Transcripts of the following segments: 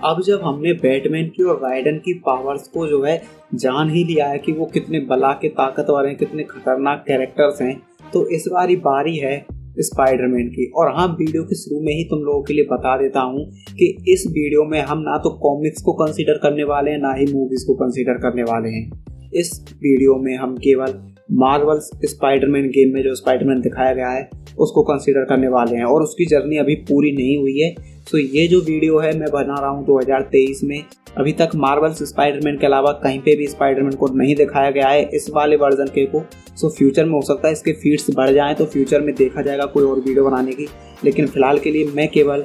अब जब हमने बैटमैन की और राइडन की पावर्स को जो है जान ही लिया है कि वो कितने बला के ताकतवर हैं, कितने खतरनाक कैरेक्टर्स हैं, तो इस बारी है स्पाइडरमैन की। और हाँ, वीडियो के शुरू में ही तुम लोगों के लिए बता देता हूँ कि इस वीडियो में हम ना तो कॉमिक्स को कंसीडर करने वाले हैं, ना ही मूवीज को कंसीडर करने वाले हैं। इस वीडियो में हम केवल मार्वल्स स्पाइडरमैन गेम में जो स्पाइडरमैन दिखाया गया है उसको कंसीडर करने वाले हैं, और उसकी जर्नी अभी पूरी नहीं हुई है। सो ये जो वीडियो है मैं बना रहा हूँ 2023 में। अभी तक मार्वल्स स्पाइडरमैन के अलावा कहीं पे भी स्पाइडरमैन को नहीं दिखाया गया है इस वाले वर्जन के को। सो फ्यूचर में हो सकता है इसके फीड्स बढ़ जाएं, तो फ्यूचर में देखा जाएगा कोई और वीडियो बनाने की। लेकिन फिलहाल के लिए मैं केवल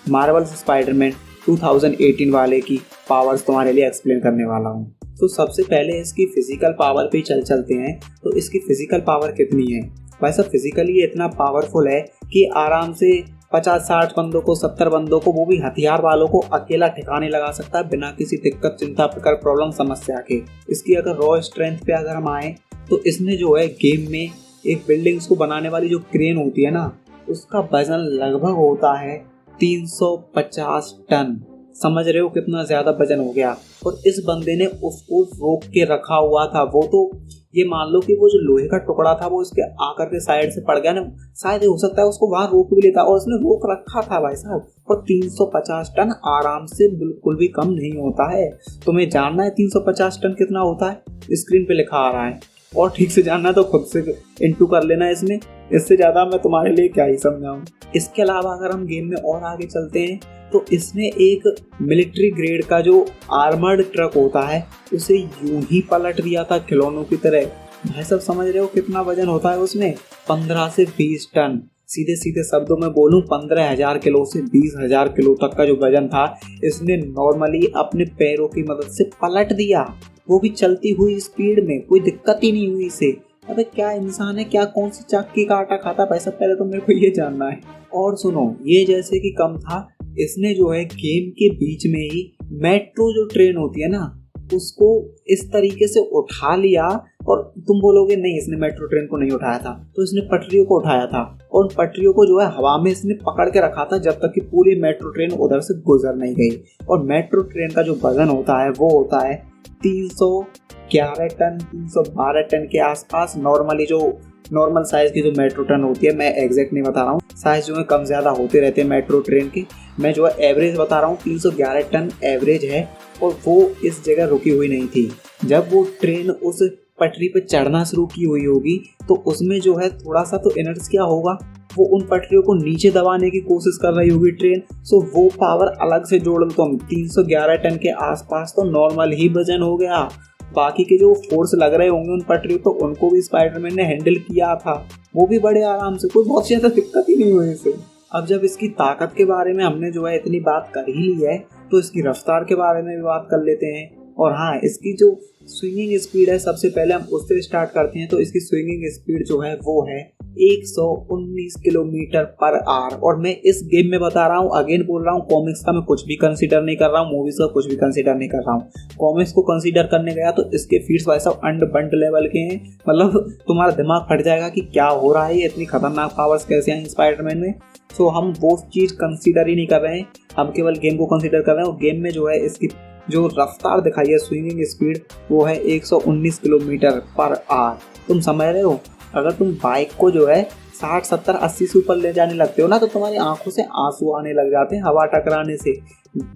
मार्वल्स स्पाइडरमैन 2018 वाले की पावर्स तुम्हारे लिए एक्सप्लेन करने वाला हूँ। तो सबसे पहले इसकी फिजिकल पावर पे चलते हैं। तो इसकी फिजिकल पावर कितनी है? भाई साहब, फिजिकली ये इतना पावरफुल है कि आराम से 50-60 बंदों को, 70 बंदों को, वो भी हथियार वालों को अकेला ठिकाने लगा सकता है बिना किसी दिक्कत, चिंता, फिकर, प्रॉब्लम, समस्या के। इसकी अगर रॉ स्ट्रेंथ पे अगर हम आए तो इसने जो है गेम में एक बिल्डिंग्स को बनाने वाली जो क्रेन होती है ना, उसका वजन लगभग होता है 350 टन। समझ रहे हो कितना ज्यादा वजन हो गया। और इस बंदे ने उसको रोक के रखा हुआ था। वो तो ये मान लो कि वो जो लोहे का टुकड़ा था वो इसके आकर के साइड से पड़ गया ना, शायद हो सकता है उसको वहां रोक भी लेता, और उसने रोक रखा था भाई साहब। और 350 टन आराम से बिल्कुल भी कम नहीं होता है। तुम्हें जानना है 350 टन कितना होता है? स्क्रीन पे लिखा आ रहा है, और ठीक से जानना है तो खुद से इंटू कर लेना इसमें। इससे ज्यादा मैं तुम्हारे लिए क्या ही समझाऊं। इसके अलावा अगर हम गेम में और आगे चलते हैं तो इसने एक मिलिट्री ग्रेड का जो आर्मर्ड ट्रक होता है उसे यूं ही पलट दिया था खिलौनों की तरह। भाई सब समझ रहे हो कितना वजन होता है उसमें? 15 से 20 टन। सीधे सीधे शब्दों में बोलूं, 15,000 किलो से 20,000 किलो तक का जो वजन था इसने नॉर्मली अपने पैरों की मदद से पलट दिया, वो भी चलती हुई स्पीड में। कोई दिक्कत ही नहीं हुई इसे। अबे क्या इंसान है, क्या कौन सी चक्की का आटा खाता भाई साहब, पहले तो मेरे को ये जानना है। और सुनो, ये जैसे कि कम था, इसने जो है गेम के बीच में ही मेट्रो जो ट्रेन होती है ना, उसको इस तरीके से उठा लिया। और तुम बोलोगे नहीं, इसने मेट्रो ट्रेन को नहीं उठाया था, तो इसने पटरियों को उठाया था, और पटरियों को जो है हवा में इसने पकड़ के रखा था जब तक कि पूरी मेट्रो ट्रेन उधर से गुजर नहीं गई। और मेट्रो ट्रेन का जो वजन होता है वो होता है 311 टन, 312 टन के आसपास। नॉर्मली जो नॉर्मल साइज की जो मेट्रो ट्रेन होती है, मैं एग्जैक्ट नहीं बता रहा हूँ, साइज जो है कम ज़्यादा होते रहते हैं मेट्रो ट्रेन के, मैं जो है एवरेज बता रहा हूँ, 311 टन एवरेज है। और वो इस जगह रुकी हुई नहीं थी। जब वो ट्रेन उस पटरी पे चढ़ना शुरू की हुई होगी तो उसमें जो है थोड़ा सा तो इनर्शिया होगा, वो उन पटरियों को नीचे दबाने की कोशिश कर रही होगी ट्रेन। सो वो पावर अलग से जोड़ लो तुम, 311 टन के आसपास तो नॉर्मल ही वजन हो गया। बाकी के जो फोर्स लग रहे होंगे उन पटरियों तो उनको भी स्पाइडरमैन ने हैंडल किया था, वो भी बड़े आराम से, कोई बहुत ज्यादा दिक्कत ही नहीं हुई इसे। अब जब इसकी ताकत के बारे में हमने जो है इतनी बात कर ही ली है तो इसकी रफ्तार के बारे में भी बात कर लेते हैं। और हाँ, इसकी जो स्विंगिंग स्पीड है, सबसे पहले हम उससे स्टार्ट करते हैं। तो इसकी स्विंगिंग स्पीड जो है वो है 119 किलोमीटर पर आवर। और मैं इस गेम में बता रहा हूँ, अगेन बोल रहा हूँ, कॉमिक्स का मैं कुछ भी कंसीडर नहीं कर रहा हूँ, मूवीज का कुछ भी कंसीडर नहीं कर रहा हूँ। कॉमिक्स को कंसीडर करने गया तो इसके फीट्स वैसा अंड बंड लेवल के हैं, मतलब तुम्हारा दिमाग फट जाएगा कि क्या हो रहा है, इतनी खतरनाक पावर्स कैसे आई स्पाइडरमैन में। सो हम वो चीज कंसीडर ही नहीं कर रहे हैं, हम केवल गेम को कंसीडर कर रहे हैं। और गेम में जो है इसकी जो रफ्तार दिखाई है, स्विंगिंग स्पीड, वो है 119 किलोमीटर पर आवर। तुम समझ रहे हो, अगर तुम बाइक को जो है 60, 70, 80 से ऊपर ले जाने लगते हो ना तो तुम्हारी आंखों से आंसू आने लग जाते हैं हवा टकराने से।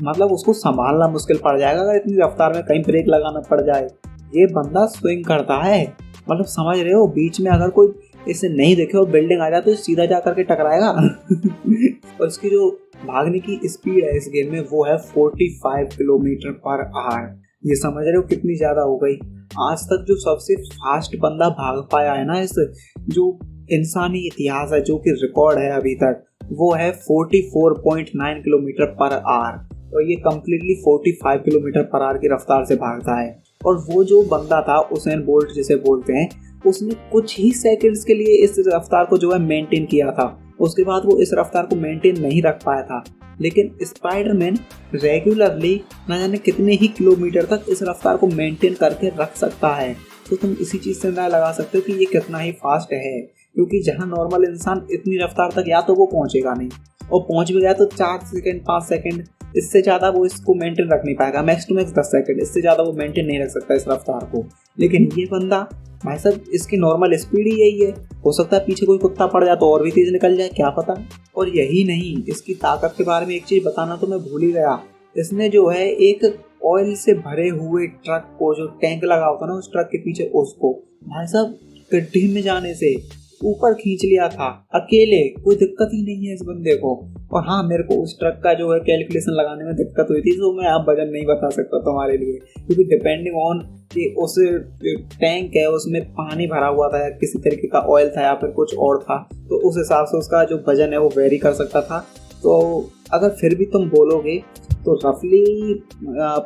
मतलब उसको संभालना मुश्किल पड़ जाएगा अगर इतनी रफ्तार में कहीं ब्रेक लगाना पड़ जाए। ये बंदा स्विंग करता है, मतलब समझ रहे हो, बीच में अगर कोई इसे नहीं देखे और बिल्डिंग आ जाए तो सीधा जा करके टकराएगा। और इसकी जो भागने की स्पीड है इस गेम में वो है 45 किलोमीटर पर आवर। ये समझ रहे हो कितनी ज्यादा हो गई। आज तक जो सबसे फास्ट बंदा भाग पाया है ना इस जो इंसानी इतिहास है, जो कि रिकॉर्ड है अभी तक, वो है 44.9 किलोमीटर पर आवर। और ये कम्प्लीटली 45 किलोमीटर पर आवर की रफ्तार से भागता है। और वो जो बंदा था, उसेन बोल्ट जिसे बोलते हैं, उसने कुछ ही सेकंड्स के लिए इस रफ्तार को जो है मेंटेन किया था। उसके बाद वो इस रफ्तार को मेंटेन नहीं रख पाया था। लेकिन स्पाइडरमैन रेगुलरली न जाने कितने ही किलोमीटर तक इस रफ्तार को मेंटेन करके रख सकता है। तो तुम इसी चीज से अंदाजा लगा सकते हो कि ये कितना ही फास्ट है, क्योंकि जहां नॉर्मल इंसान इतनी रफ्तार तक या तो वो पहुंचेगा नहीं, और पहुंच भी गया तो 4 सेकंड 5 सेकंड इससे ज़्यादा वो इसको मेंटेन रख नहीं पाएगा, मैक्स टू मैक्स 10 सेकंड, इससे ज़्यादा वो मेंटेन नहीं रख सकता इस रफ्तार को। लेकिन ये बंदा भाई साहब, इसकी नॉर्मल स्पीड ही यही है। हो सकता है पीछे कोई कुत्ता पड़ जाए तो और भी तेज निकल जाए, क्या पता। और यही नहीं, इसकी ताकत के बारे में एक चीज़ बताना तो मैं भूल ही गया। इसने जो है एक ऑयल से भरे हुए ट्रक को, जो टैंक लगा होता ना उस ट्रक के पीछे, उसको भाई साहब गड्ढे में जाने से ऊपर खींच लिया था अकेले। कोई दिक्कत ही नहीं है इस बंदे को। और हाँ, मेरे को उस ट्रक का जो है कैलकुलेशन लगाने में दिक्कत हुई थी, तो मैं आप वजन नहीं बता सकता तुम्हारे लिए, क्योंकि डिपेंडिंग ऑन कि उस टैंक है उसमें पानी भरा हुआ था या किसी तरीके का ऑयल था या फिर कुछ और था, तो उस हिसाब से उसका जो वजन है वो वेरी कर सकता था। तो अगर फिर भी तुम बोलोगे तो रफली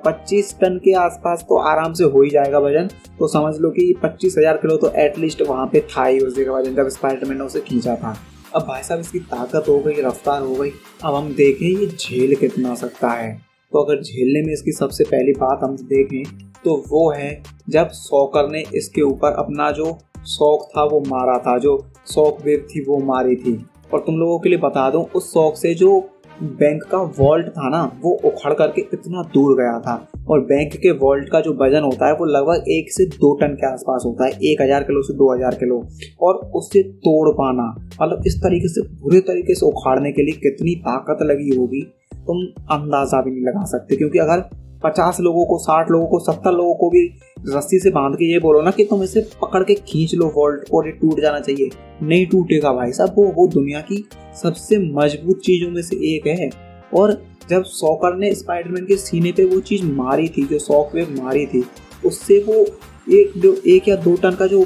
25 टन के आसपास तो आराम से हो ही जाएगा वजन। तो समझ लो कि 25,000 किलो तो एटलीस्ट वहाँ पे था ही उस जगह वजन, जब स्पाइडरमैन ने उसे खींचा था। अब भाई साहब इसकी ताकत हो गई, रफ्तार हो गई, अब हम देखें ये झेल कितना सकता है। तो अगर झेलने में इसकी सबसे पहली बात हम देखें तो वो है जब सॉकर ने इसके ऊपर अपना जो शॉक था वो मारा था, जो शॉक वेव थी वो मारी थी। और तुम लोगों के लिए बता दूं, उस शॉक से जो बैंक का वॉल्ट था ना वो उखड़ करके इतना दूर गया था। और बैंक के वॉल्ट का जो वजन होता है वो लगभग 1 से 2 टन के आसपास होता है, 1000 किलो से 2000 किलो। और उससे तोड़ पाना, मतलब इस तरीके से बुरे तरीके से उखाड़ने के लिए कितनी ताकत लगी होगी तुम अंदाजा भी नहीं लगा सकते। क्योंकि अगर 50 लोगों को, 60 लोगों को, 70 लोगों को भी रस्सी से बांध के ये बोलो ना कि तुम इसे पकड़ के खींच लो वॉल्ट को और ये टूट जाना चाहिए, नहीं टूटेगा भाई साहब। वो दुनिया की सबसे मजबूत चीजों में से एक है। और जब सॉकर ने स्पाइडरमैन के सीने पे वो चीज मारी थी, जो शॉक वेव मारी थी, उससे वो एक या 2 टन का जो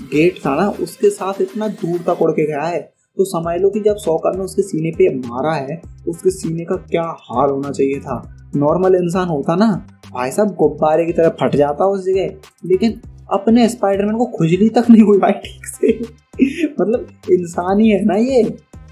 गेट था ना उसके साथ इतना दूर तक उड़ के गया है। तो समझ लो कि जब सॉकर ने उसके सीने पे मारा है, उसके सीने का क्या हाल होना चाहिए था। नॉर्मल इंसान होता ना भाई साहब गुब्बारे की तरह फट जाता उस जगह, लेकिन अपने स्पाइडरमैन को खुजली तक नहीं हुई भाई ठीक से। मतलब इंसान ही है ना ये,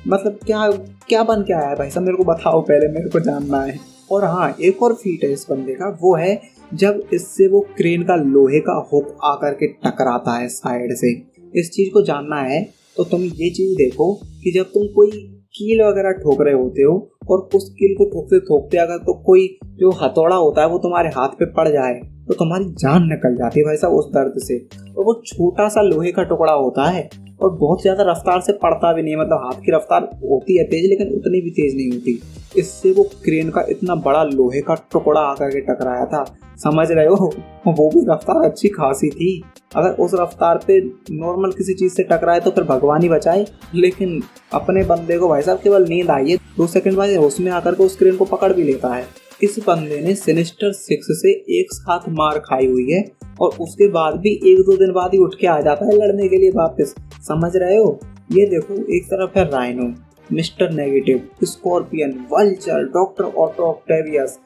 मतलब क्या बन के आया है भाई साहब, मेरे को बताओ पहले, मेरे को जानना है। और हाँ, एक और फीट है इस बंदे का, वो है जब इससे वो क्रेन का लोहे का हुक आकर के टकराता है साइड से। इस चीज को जानना है तो तुम ये चीज देखो कि जब तुम कोई कील वगैरह ठोक रहे होते हो और उस कील को ठोकते ठोकते अगर तो कोई जो हथौड़ा होता है वो तुम्हारे हाथ पे पड़ जाए तो तुम्हारी जान निकल जाती है भाई साहब उस दर्द से। और वो छोटा सा लोहे का टुकड़ा होता है और बहुत ज्यादा रफ्तार से पड़ता भी नहीं है, मतलब हाथ की रफ्तार होती है तेज लेकिन उतनी भी तेज नहीं होती। इससे वो क्रेन का इतना बड़ा लोहे का टुकड़ा आकर के टकराया था, समझ रहे हो। वो भी रफ्तार अच्छी खासी थी। अगर उस रफ्तार पे नॉर्मल किसी चीज से टकराए तो फिर भगवान ही बचाए, लेकिन अपने बंदे को भाई साहब केवल नींद आई है, 2 सेकंड बाद उसमें आकर के उस क्रेन को पकड़ भी लेता है। इस बंदे ने सिनिस्टर 6 से एक साथ मार खाई हुई है और उसके बाद भी 1-2 दिन बाद ही उठ के आ जाता है लड़ने के लिए वापस, समझ रहे हो। ये देखो, एक तरफ है rhino, mister negative, scorpion, vulture, doctor Otto Octavius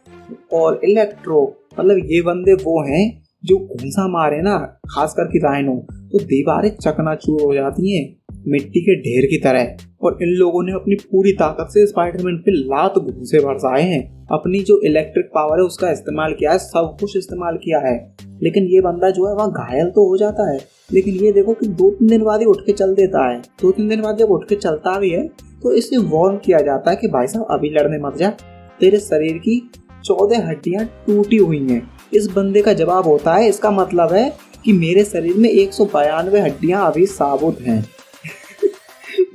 और इलेक्ट्रो, मतलब ये बंदे वो हैं जो घूंसा मारे ना, खास करके राइनो, तो दीवारें चकनाचूर हो जाती हैं मिट्टी के ढेर की तरह। और इन लोगों ने अपनी पूरी ताकत से स्पाइडरमैन पे लात घूंसे बरसाए हैं, अपनी जो इलेक्ट्रिक पावर है उसका इस्तेमाल किया है, सब कुछ इस्तेमाल किया है। लेकिन ये बंदा जो है वहाँ घायल तो हो जाता है, लेकिन ये देखो कि 2-3 दिन बाद ही उठ के चल देता है। 2-3 दिन बाद जब उठ के चलता भी है तो इसे वार्न किया जाता है कि भाई साहब अभी लड़ने मत जा, तेरे शरीर की 14 हड्डियां टूटी हुई हैं। इस बंदे का जवाब होता है, इसका मतलब है कि मेरे शरीर में 192 हड्डियां अभी साबुत हैं।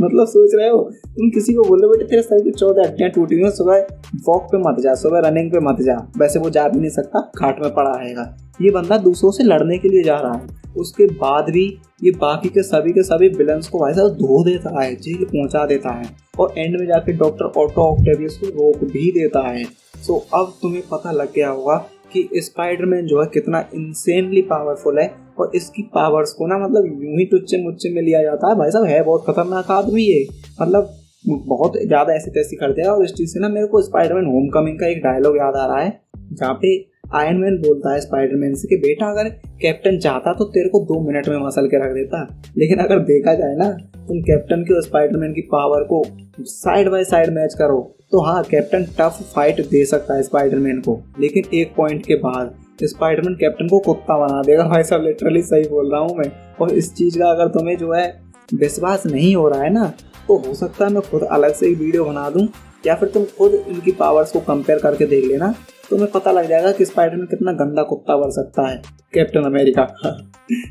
मतलब सोच रहे हो, तुम किसी को बोलो बेटे तेरे शरीर की 14 हड्डियां टूटी हुई हैं, सुबह वॉक पे मत जा, सुबह रनिंग पे मत जा, वैसे वो जा भी नहीं सकता, खाट में पड़ा रहेगा। ये बंदा दूसरों से लड़ने के लिए जा रहा है, उसके बाद भी ये बाकी के सभी विलन्स को भाई साहब धो देता है, जेल पहुंचा देता है और एंड में जाके डॉक्टर ऑटो ऑक्टेवियस को रोक भी देता है। सो अब तुम्हें पता लग गया होगा कि स्पाइडरमैन जो है कितना इंसेनली पावरफुल है और इसकी पावर्स को ना मतलब यूं ही टुच्चे मुच्चे में लिया जाता है। भाई साहब है बहुत खतरनाक आदमी ये, मतलब बहुत ज्यादा ऐसी तैसी करते हैं। और इस चीज से ना मेरे को स्पाइडरमैन होमकमिंग का एक डायलॉग याद आ रहा है, जहाँ पे आयरन मैन बोलता है स्पाइडरमैन से कि बेटा अगर कैप्टन चाहता तो तेरे को 2 मिनट में मसल के रख देता, लेकिन अगर देखा जाए ना तुम कैप्टन की और स्पाइडरमैन की पावर को साइड बाय साइड मैच करो तो हाँ, कैप्टन टफ फाइट दे सकता है स्पाइडरमैन को, लेकिन एक पॉइंट के बाद स्पाइडरमैन कैप्टन को कुत्ता बना देगा। भाई साहब लिटरली सही बोल रहा हूँ मैं। और इस चीज का अगर तुम्हें जो है विश्वास नहीं हो रहा है ना, तो हो सकता है मैं खुद अलग से ही वीडियो बना दूं, या फिर तुम खुद इनकी पावर्स को कंपेयर करके देख लेना, तुम्हें पता लग जाएगा कि स्पाइडरमैन कितना गंदा कुत्ता बन सकता है कैप्टन अमेरिका का।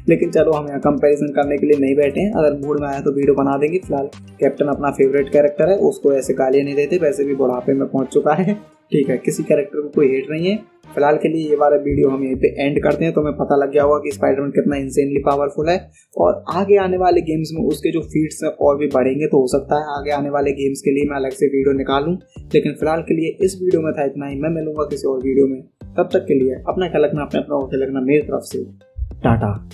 लेकिन चलो हम यहाँ कंपैरिजन करने के लिए नहीं बैठे हैं, अगर मूड में आया तो वीडियो बना देंगे। फिलहाल कैप्टन अपना फेवरेट कैरेक्टर है, उसको ऐसे गालियाँ नहीं देते, वैसे भी बुढ़ापे में पहुंच चुका है, ठीक है, किसी कैरेक्टर को कोई हेट नहीं है। फिलहाल के लिए ये वाला वीडियो हम यहीं पे एंड करते हैं। तो हमें पता लग गया होगा कि स्पाइडरमैन कितना इंसेनली पावरफुल है, और आगे आने वाले गेम्स में उसके जो फीट्स हैं और भी बढ़ेंगे, तो हो सकता है आगे आने वाले गेम्स के लिए मैं अलग से वीडियो निकालूं। लेकिन फिलहाल के लिए इस वीडियो में था इतना ही। मैं मिलूंगा किसी और वीडियो में, तब तक के लिए अपना ख्याल रखना, अपने ख्याल रखना। मेरी तरफ से टाटा।